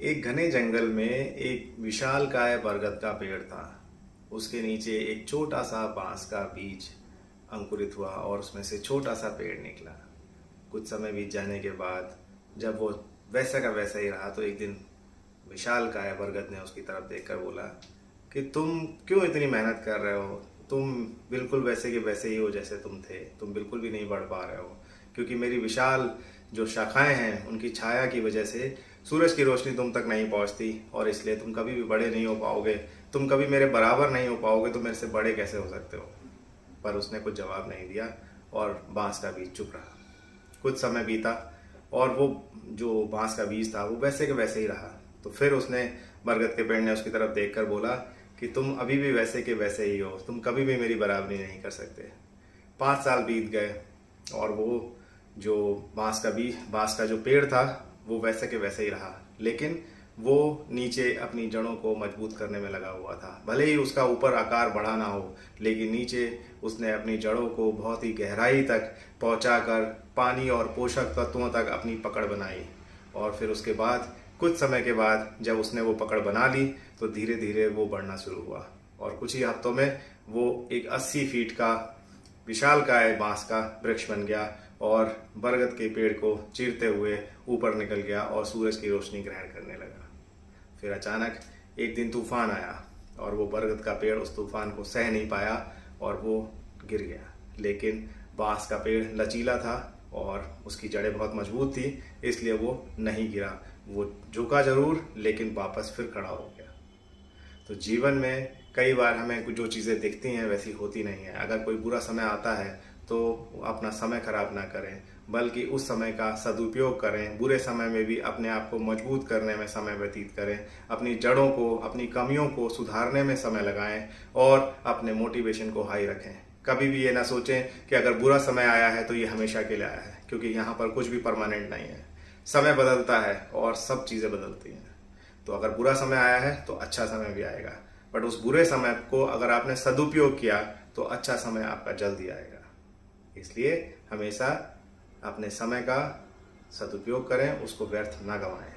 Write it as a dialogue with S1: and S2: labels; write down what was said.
S1: एक घने जंगल में एक विशालकाय बरगद का पेड़ था। उसके नीचे एक छोटा सा बांस का बीज अंकुरित हुआ और उसमें से छोटा सा पेड़ निकला। कुछ समय बीत जाने के बाद जब वो वैसा का वैसा ही रहा तो एक दिन विशालकाय बरगद ने उसकी तरफ देखकर बोला कि तुम क्यों इतनी मेहनत कर रहे हो? तुम बिल्कुल वैसे के वैसे ही हो जैसे तुम थे। तुम बिल्कुल भी नहीं बढ़ पा रहे हो, क्योंकि मेरी विशाल जो शाखाएं हैं उनकी छाया की वजह से सूरज की रोशनी तुम तक नहीं पहुंचती और इसलिए तुम कभी भी बड़े नहीं हो पाओगे। तुम कभी मेरे बराबर नहीं हो पाओगे, तो मेरे से बड़े कैसे हो सकते हो? पर उसने कुछ जवाब नहीं दिया और बांस का बीज चुप रहा। कुछ समय बीता और वो जो बांस का बीज था वो वैसे के वैसे ही रहा। तो फिर उसने बरगद के पेड़ ने उसकी तरफ देखकर बोला कि तुम अभी भी वैसे के वैसे ही हो, तुम कभी भी मेरी बराबरी नहीं कर सकते। 5 साल बीत गए और वो जो बांस का जो पेड़ था वो वैसे के वैसे ही रहा, लेकिन वो नीचे अपनी जड़ों को मजबूत करने में लगा हुआ था। भले ही उसका ऊपर आकार बढ़ा ना हो, लेकिन नीचे उसने अपनी जड़ों को बहुत ही गहराई तक पहुंचाकर पानी और पोषक तत्वों तक अपनी पकड़ बनाई। और फिर उसके बाद कुछ समय के बाद जब उसने वो पकड़ बना ली तो धीरे धीरे वो बढ़ना शुरू हुआ और कुछ ही हफ्तों में वो एक 80 फीट का विशालकाय बांस का वृक्ष बन गया और बरगद के पेड़ को चीरते हुए ऊपर निकल गया और सूरज की रोशनी ग्रहण करने लगा। फिर अचानक एक दिन तूफान आया और वो बरगद का पेड़ उस तूफान को सह नहीं पाया और वो गिर गया। लेकिन बांस का पेड़ लचीला था और उसकी जड़ें बहुत मजबूत थी, इसलिए वो नहीं गिरा। वो झुका जरूर, लेकिन वापस फिर खड़ा हो गया। तो जीवन में कई बार हमें जो चीज़ें दिखती हैं वैसी होती नहीं है। अगर कोई बुरा समय आता है तो अपना समय खराब ना करें, बल्कि उस समय का सदुपयोग करें। बुरे समय में भी अपने आप को मजबूत करने में समय व्यतीत करें, अपनी जड़ों को, अपनी कमियों को सुधारने में समय लगाएं और अपने मोटिवेशन को हाई रखें। कभी भी ये ना सोचें कि अगर बुरा समय आया है तो ये हमेशा के लिए आया है, क्योंकि यहाँ पर कुछ भी परमानेंट नहीं है। समय बदलता है और सब चीज़ें बदलती हैं। तो अगर बुरा समय आया है तो अच्छा समय भी आएगा, बट उस बुरे समय को अगर आपने सदुपयोग किया तो अच्छा समय आपका जल्दी आएगा। इसलिए हमेशा अपने समय का सदुपयोग करें, उसको व्यर्थ ना गंवाएं।